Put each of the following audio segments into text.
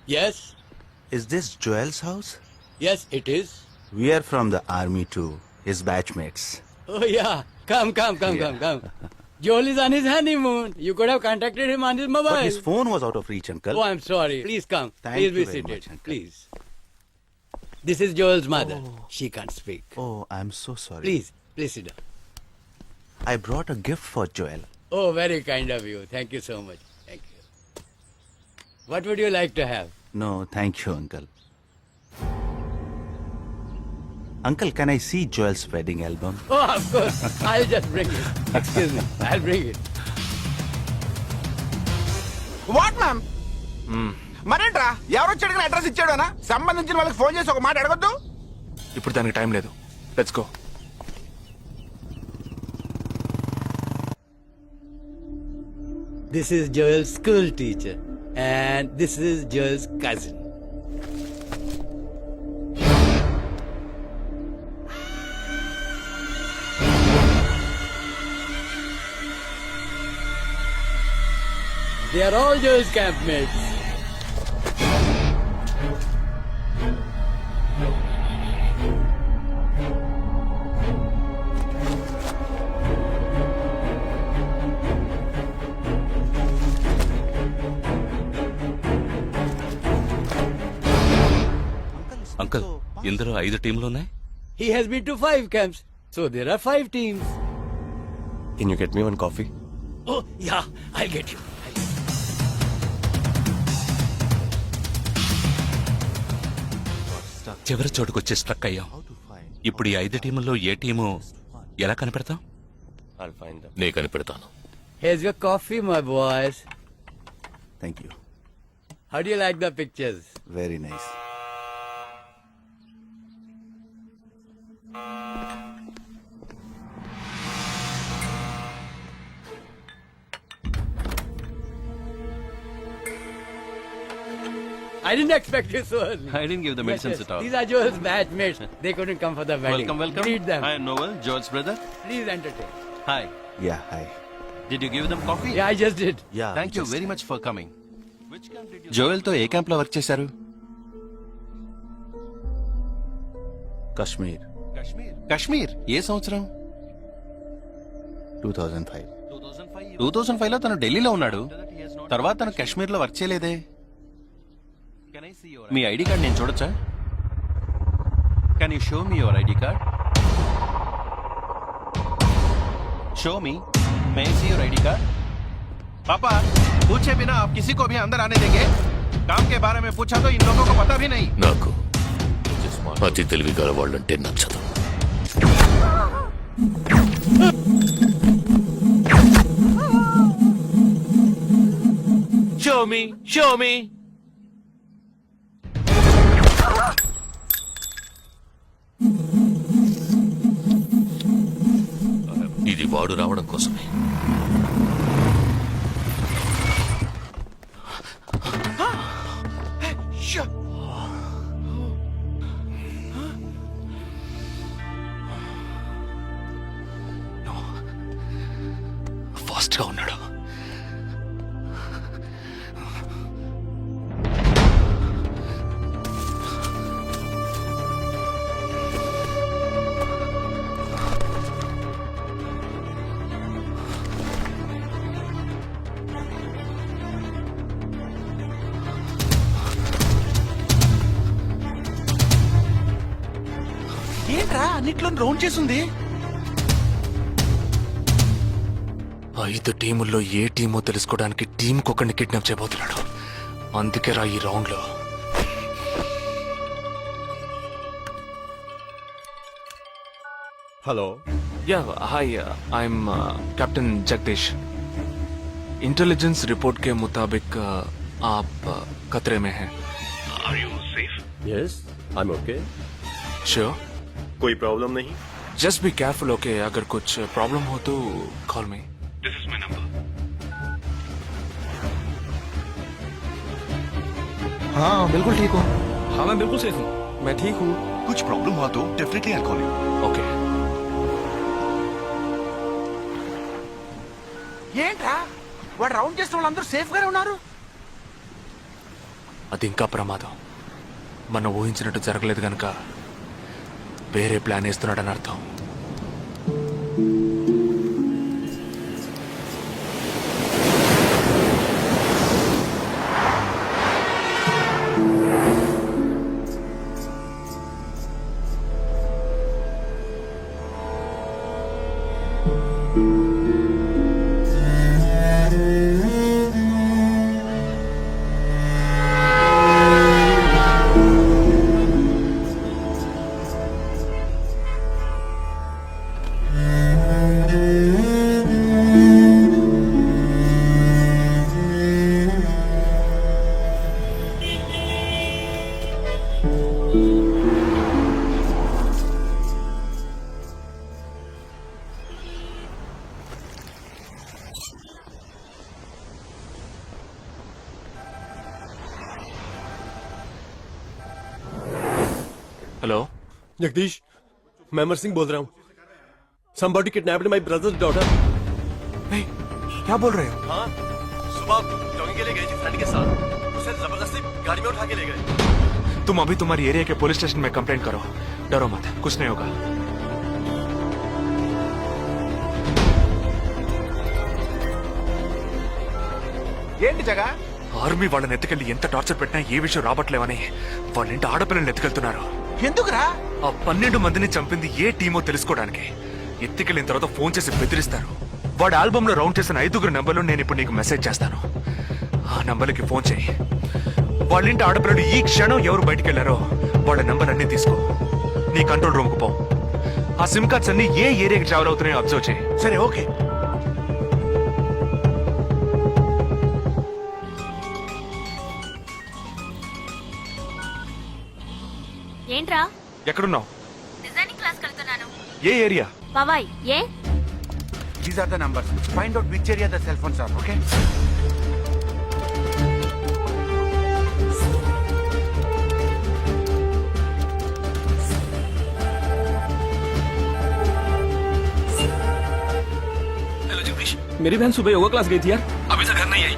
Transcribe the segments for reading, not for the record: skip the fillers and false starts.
Yes, Is this Joel's house? yes, it is. We are from the army too, his batchmates. Oh, yeah. Come. Joel is on his honeymoon. You could have contacted him on his But mobile. his phone was out of reach, uncle. Oh, I'm sorry. Please come. Thank Please you be very seated. much, uncle. Please. This is Joel's mother. She can't speak. Oh, I'm so sorry. Please sit down. I brought a gift for Joel. Oh, very kind of you. Thank you so much. Thank you. What would you like to have? No, thank you, uncle. Uncle, can I see Joel's wedding album? Oh, of course. I'll just bring it. Excuse me. I'll bring it. What ma'am మరేంట్రా ఎవరు వచ్చాడు address ఇచ్చాడనా సంబంధించిన వాళ్ళకి phone చేసి ఒక మాట అడగొద్దు. ఇప్పుడు దానికి టైం లేదు. Let's go. This is Joel's school teacher. And this is Joel's cousin. They are all Joel's campmates. Uncle ఇందులో 5 టీంలు ఉన్నాయి. He has been to 5 camps. So there are 5 teams. Can you get me one coffee? Oh, yeah, I'll get you. చివరి చోటుకొచ్చి struck అయ్యాం. ఇప్పుడు ఈ 5 టీముల్లో ఏ team ఎలా కనిపెడతాం? నే కనిపెడతాను. Here's your coffee, my boys. Thank you. How do you like the pictures? Very nice. I didn't expect you so early. I didn't give the medicines at all. These are Joel's batchmates. They couldn't come for the wedding. Welcome. Greet them. I am Noel, Joel's brother. Please entertain. Hi. Yeah, hi. Did you give them coffee? Yeah, I just did. Yeah. Thank you just- very much for coming. Joel తో ఏ camp లో work చేశారు? Kashmir, Kashmir. ఏ సంవత్సరం? 2005. 2005 లో తను ఢిల్లీలో ఉన్నాడు. తర్వాత తను కాశ్మీర్ లో వర్క్ చేయలేదే. మీ ఐడి కార్డ్ నేను చూడొచ్చా? Can you show me your ID card? Show me. May I see your ID card? पापा पूछे बिना आप किसी को भी अंदर आने देंगे? काम के बारे में पूछा तो इन लोगों को पता भी नहीं. నాకు అతి తెలివి గల వాళ్ళంటే నచ్చదు. Show me. ఇది వాడు రావడం కోసమే. ఫాస్ట్ గా ఉన్నాడు. ఏంట్రా అన్నిట్లో రౌండ్ చేసింది? 5 టీముల్లో ఏ టీమో తెలుసుకోవడానికి టీంకొకరిని కిడ్నాప్ చేయబోతున్నాడు. అందుకే రా ఈ రౌండ్ లో. Hello. Yeah hi, I am captain Jagdish. Intelligence report के मुताबिक आप खतरे में हैं. Yes, I am okay. Sure? कोई प्रॉब्लम नहीं. Just be careful, okay? अगर कुछ प्रॉब्लम हो तो call me. This is my number. हाँ बिल्कुल ठीक हो. हाँ मैं बिल्कुल सेफ हूँ. मैं ठीक हूँ. कुछ प्रॉब्लम हुआ तो definitely I call you. Okay. ఏంట్రా వాడు రౌండ్ చేసిన వాళ్ళందరూ సేఫ్ గానే ఉన్నారు? అది ఇంకా ప్రమాదం. మనం ఊహించినట్టు జరగలేదు గనక వేరే ప్లాన్ వేస్తున్నాడని అర్థం. हेलो जगदीश मैं अमर सिंह बोल रहा हूँ. Somebody kidnapped my brother's daughter. नहीं, क्या बोल रहे हो? हाँ, सुबह जॉगिंग के लिए गई थी फ्रेंड के साथ. उसे जबरदस्ती गाड़ी में उठा के ले गए. तुम अभी तुम्हारी एरिया के पुलिस स्टेशन में कंप्लेंट करो. डरो मत, कुछ नहीं होगा. ఏంటి జగా? ఆర్మీ వాళ్ళని ఎత్తుకెళ్ళి ఎంత టార్చర్ పెట్టినా ఏ విషయం రాబట్లేవని వాళ్ళ ఇంటి ఆడపిల్లల్ని ఎత్తుకెళ్తున్నారు. ఎందుకురా? ఆ 12 మందిని చంపింది ఏ టీమో తెలుసుకోవడానికి. ఎత్తుకెళ్ళిన తర్వాత ఫోన్ చేసి బెదిరిస్తారు. వాడి ఆల్బమ్ లో రౌండ్ చేసిన 5 నెంబర్లు నేను ఇప్పుడు నీకు మెసేజ్ చేస్తాను. ఆ నంబర్లకి ఫోన్ చేయి. వాళ్ళ ఇంటి ఆడపిల్లలు ఈ క్షణం ఎవరు బయటికి వెళ్లారో వాళ్ళ నంబర్ అన్ని తీసుకో. నీ కంట్రోల్ రూమ్ కు పో. ఆ సిమ్ కార్డ్స్ అన్ని ఏ ఏరియాకి ట్రావెల్ అవుతున్నాయో అబ్జర్వ్ చేయి. సరే ఓకే. ఏంట్రా? ఎక్కడున్నావు? డిజైనింగ్ క్లాస్ వెళ్తున్నాను. ఏ ఏరియా? పవాయ్. ఏ? These are the numbers. Find out which area the cell phones are. Okay. Hello Jagdish, मेरी बहन सुबह योगा क्लास गई थी यार. अभी तक घर नहीं आई.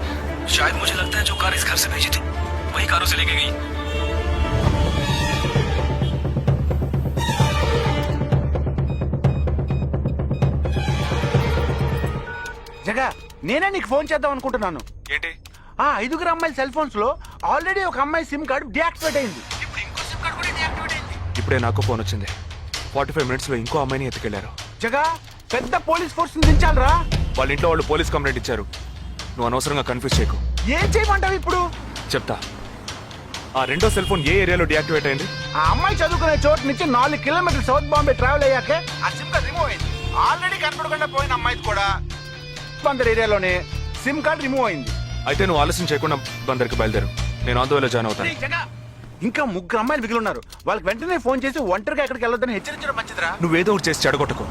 शायद मुझे लगता है जो कार इस घर से भेजी थी वही कारों से लेके गई. జగా, నేనే నీకు ఫోన్ చేద్దాం అనుకుంటున్నాను. ఏంటి? ఆ 5 అమ్మాయిల సెల్ ఫోన్స్ లో ఆల్రెడీ ఒక అమ్మాయి సిమ్ కార్డ్ డియాక్టివేట్ అయింది. ఇప్పుడు ఇంకో సిమ్ కార్డ్ కూడా డియాక్టివేట్ అయింది. ఇప్పుడే నాకు ఫోన్ వచ్చింది. 45 మినిట్స్ లో ఇంకో అమ్మాయిని ఎత్తుకెళ్లారు. జగా, పెద్ద పోలీస్ ఫోర్స్ దించాలరా. వాళ్ళ ఇంట్లో వాళ్ళు పోలీస్ కంప్లైంట్ ఇచ్చారు. నువ్వు అనవసరంగా కన్ఫ్యూజ్ చేయకు. ఏం చేయమంటావు ఇప్పుడు? చెప్తా. ఆ రెండో సెల్ ఫోన్ ఏ ఏరియాలో డియాక్టివేట్ అయింది? ఆ అమ్మాయి చదువుకునే చోటు నుంచి 4 కిలోమీటర్లు సౌత్ బాంబే ట్రావెల్ అయ్యాకే ఆ సిమ్ కార్డ్ రిమూవ్ అయింది. ఆల్రెడీ కనపడకుండా పోయిన అమ్మాయి కూడా బందర్ ఏరియాలోనే సిమ్ కార్డ్ రిమూవ్ అయింది. అయితే నువ్వు ఆలస్యం చేయకుండా బందర్కి బయలుదేరు. నేను ఆందోళన జాయిన్ అవుతాను. ఇంకా 3 అమ్మాయిలు మిగిలి ఉన్నారు. వాళ్ళకి వెంటనే ఫోన్ చేసి ఒంటరిగా ఎక్కడికి వెళ్ళొద్దని హెచ్చరించడం మంచిదిరా. నువ్వేదో ఒకటి చేసి చెడగొట్టుకో.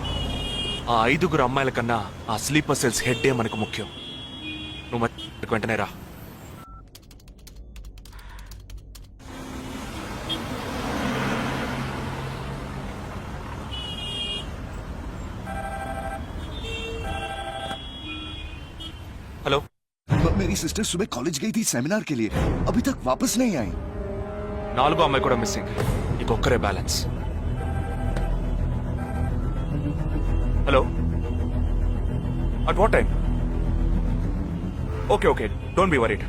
ఆ 5 అమ్మాయిల కన్నా ఆ స్లీపర్ సెల్స్ హెడ్ మనకు ముఖ్యం. నువ్వు వెంటనే రా. हेलो. मेरी सिस्टर सुबह कॉलेज गई थी सेमिनार के लिए, अभी तक वापस नहीं आई. 4 అమ్మాయి కూడా మిస్సింగ్. ఇంకొక్కరే balance. Hello. At what time? Okay okay, don't be worried.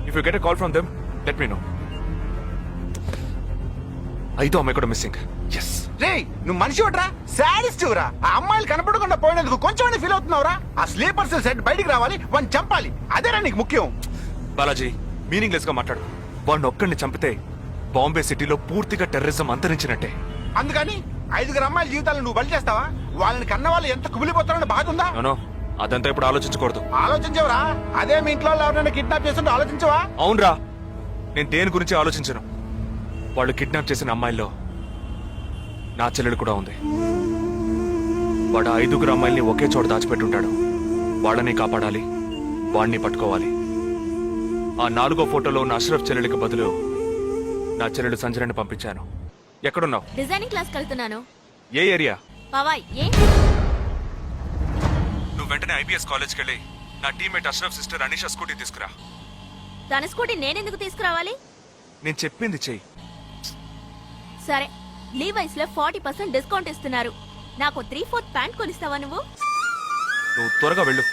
If you get a call from them let me know. 5 అమ్మాయి కూడా మిస్సింగ్. ఎస్. రే, నువ్వు మనిషి ఒకట్రా, సాడిస్ట్ రా. ఆ అమ్మాయిలు కనపడకుండా పోయినందుకు కొంచెం ఫీల్ అవుతున్నావురా. ఆ స్లీపర్ సెట్ బయటికి రావాలి, వాడిని చంపాలి. అదేరా నీకు ముఖ్యం. బాలాజీ, మీనింగ్లెస్ గా మాట్లాడు. వాడిని ఒక్కడిని చంపితే బాంబే సిటీలో పూర్తిగా టెర్రరిజం అంతరించినట్టే. అందుకని 5 అమ్మాయిల జీవితాలను నువ్వు బలి చేస్తావా? వాళ్ళని కన్న వాళ్ళు ఎంత కుమిలిపోతారని బాధ ఉందా? నో, అదంతా ఇప్పుడు ఆలోచించకూడదు. ఆలోచించవరా? అదే మీ ఇంట్లో ఎవరైనా కిడ్నాప్ చేస్తుంటే ఆలోచించవా? అవునరా, నేను దేని గురించి ఆలోచించను. వాళ్ళు కిడ్నాప్ చేసిన అమ్మాయిల్లో నా చెల్లెలు కూడా ఉంది. వాడు 5 అమ్మాయిల్ని ఒకే చోట దాచిపెట్టుంటాడు. వాళ్ళని కాపాడాలి, వాడిని పట్టుకోవాలి. ఆ 4వ ఫోటోలో ఉన్న అష్రఫ్ చెల్లెలికి బదులు నా చెల్లెలు సంజనని పంపించాను. ఎక్కడున్నావు? డిజైనింగ్ క్లాస్ వెళ్తున్నాను. ఏ ఏరియా? పవాయ్. ఏ? నువ్వు వెంటనే IBS కాలేజ్కి వెళ్ళి నా teammate Ashraf sister Anisha scooty తీసుకురా. తన స్కూటీ నేనెందుకు తీసుకురావాలి? నేను చెప్పింది చెయ్యి. సరే, లీవైస్ లో 40% డిస్కౌంట్ ఇస్తున్నారు. నాకు 3/4 ప్యాంట్ కొనిస్తావా నువ్వు? నువ్వు త్వరగా వెళ్ళు.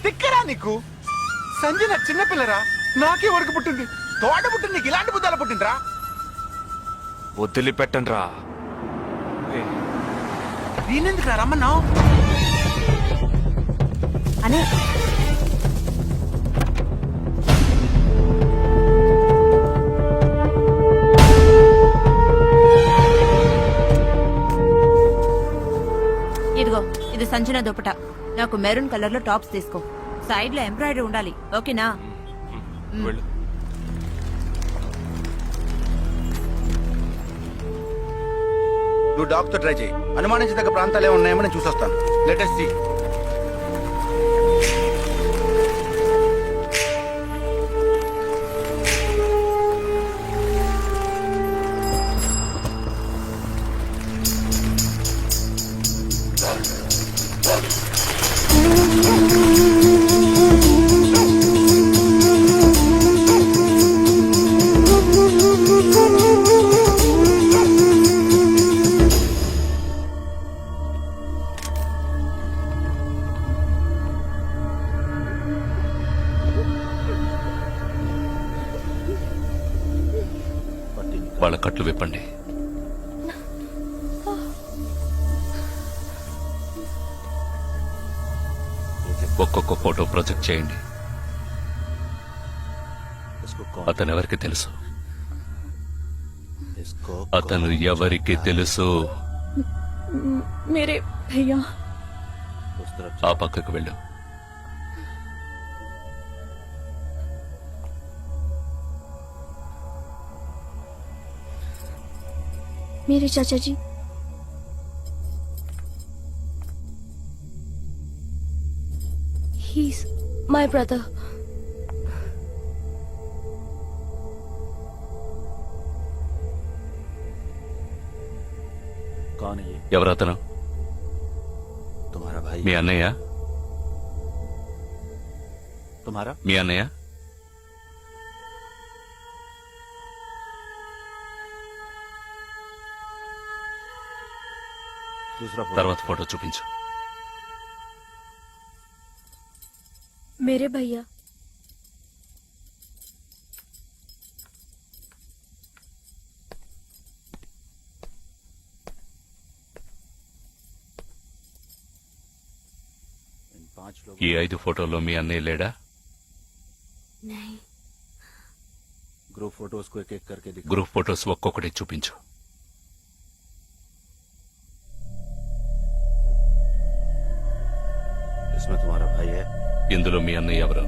తిక్కరా నీకు? సంజన చిన్నపిల్లరా, నాకే వరకు పుట్టింది. తోట పుట్టింది, నీకు ఇలాంటి బుద్ధాలు పుట్టిండ్రా? వదిలిపెట్టండి రా. నేనెందుకు రమ్మన్నావు? అనే ఇదిగో, ఇది సంజన దుపట. నాకు మెరూన్ కలర్ లో టాప్స్ తీసుకో. సైడ్ లో ఎంబ్రాయిడరీ ఉండాలి, ఓకేనా? వెళ్ళు. నువ్వు డాక్టర్ ట్రై చేయి. అనుమానించదగ్గ ప్రాంతాలు ఏమి ఉన్నాయేమో నేను చూసొస్తాను. Latest see. వాళ్ళ కట్లు విప్పండి. ఒక్కొక్క ఫోటో ప్రొజెక్ట్ చేయండి. అతను ఎవరికి తెలుసు? అతను ఎవరికి తెలుసు? మేరే భయ్యా. ఆ పక్కకు వెళ్ళు. मेरे चाचा जी। He's my brother. ఎవరతను? మీ అన్నయ్య? మీ అన్నయ్య? తర్వాత ఫోటో చూపించు. मेरे भैया। ఈ 5 ఫోటోల్లో మీ అన్నయ్య లేడా? గ్రూప్ ఫోటోస్ ఒక్కొక్కటి చూపించు. ఇందులో మీ అన్నయ్య ఎవరు?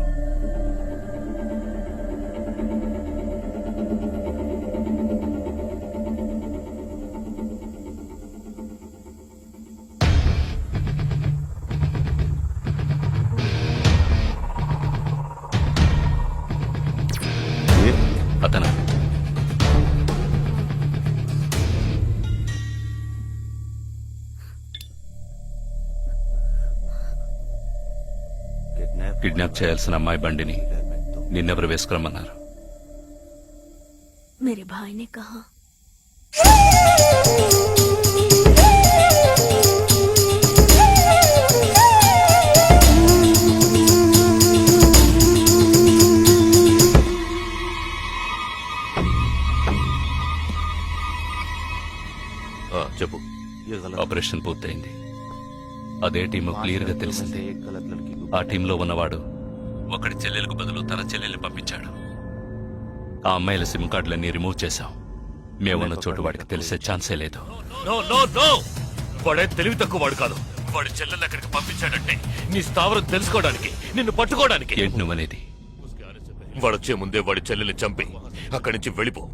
అతను కిడ్నాప్ చేయాల్సిన అమ్మాయి బండిని నిన్నెవరు వేసుకురమ్మన్నారు? मेरे भाई ने कहा। చెప్పు. ఆపరేషన్ పూర్తయింది. అదే టీము క్లియర్ గా తెలిసింది. ఆ టీంలో ఉన్నవాడు ఒకటి చెల్లెలకు బదులు తన చెల్లెల్ని పంపించాడు. ఆ అమ్మాయిల సిమ్ కార్డులన్నీ రిమూవ్ చేశాం. మేమున్న చోటు వాడికి తెలిసే ఛాన్సే లేదు. వాడే తెలివి తక్కువ వాడు కాదు. వాడి చెల్లెల్ని అక్కడికి పంపించాడంటే నీ స్థావరం తెలుసుకోవడానికి, నిన్ను పట్టుకోవడానికి. ఏంటి నువ్వనేది? వాడొచ్చే ముందే వాడి చెల్లెల్ని చంపి అక్కడి నుంచి వెళ్ళిపో.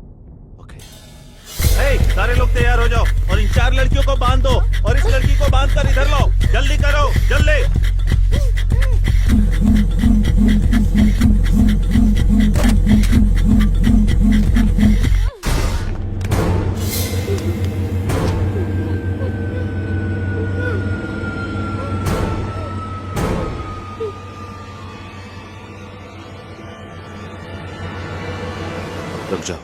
सारे लोग तैयार हो जाओ और इन 4 लड़कियों को बांध दो और इस लड़की को बांध कर इधर लाओ. जल्दी करो, जल्दी. रुक जाओ।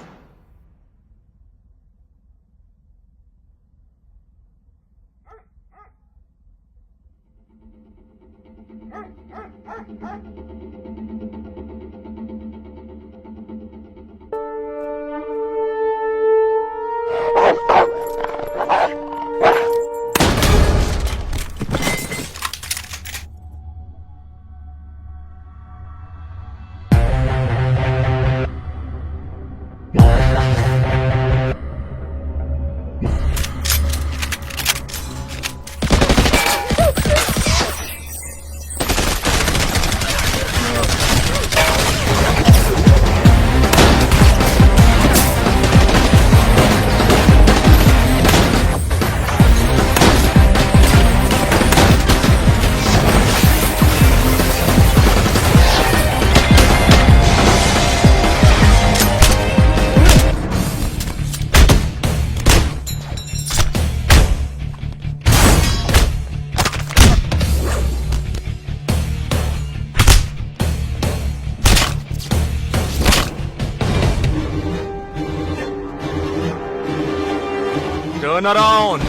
Turn around.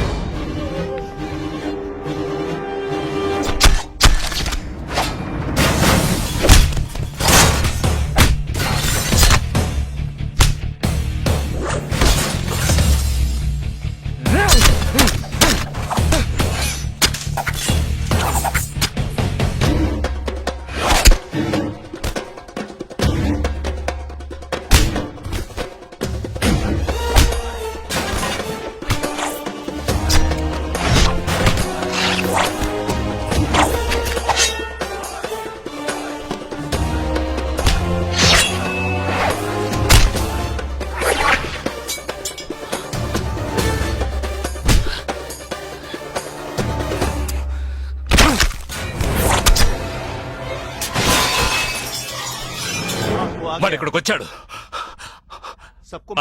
వాడు ఇక్కడికి వచ్చాడు,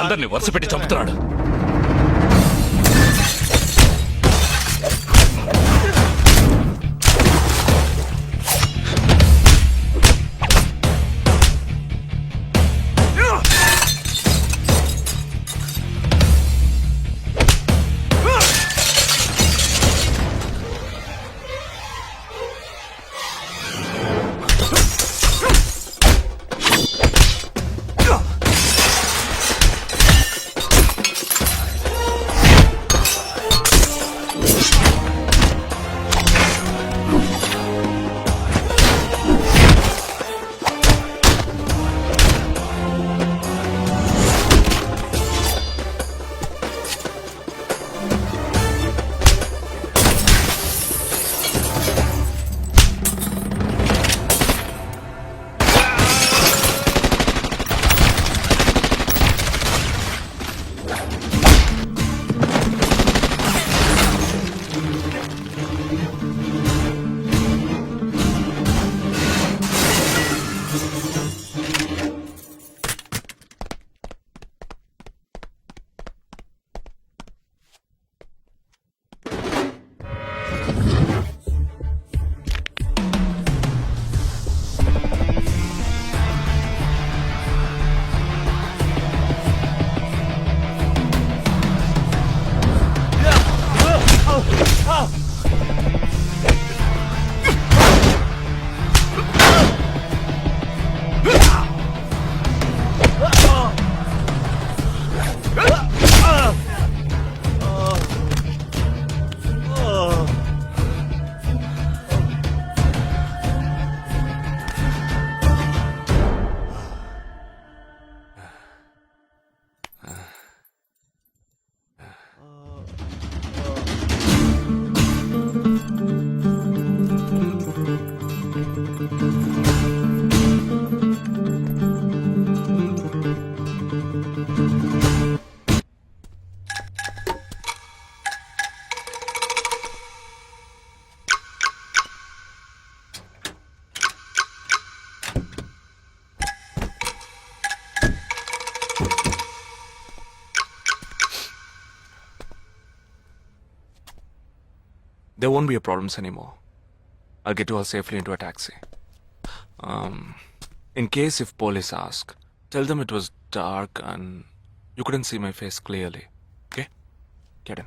అందరినీ వరుస పెట్టి చంపుతున్నాడు. There won't be a problems anymore. I'll get you all safely into a taxi. In case if police ask, Tell them it was dark and you couldn't see my face clearly. Okay? Get in.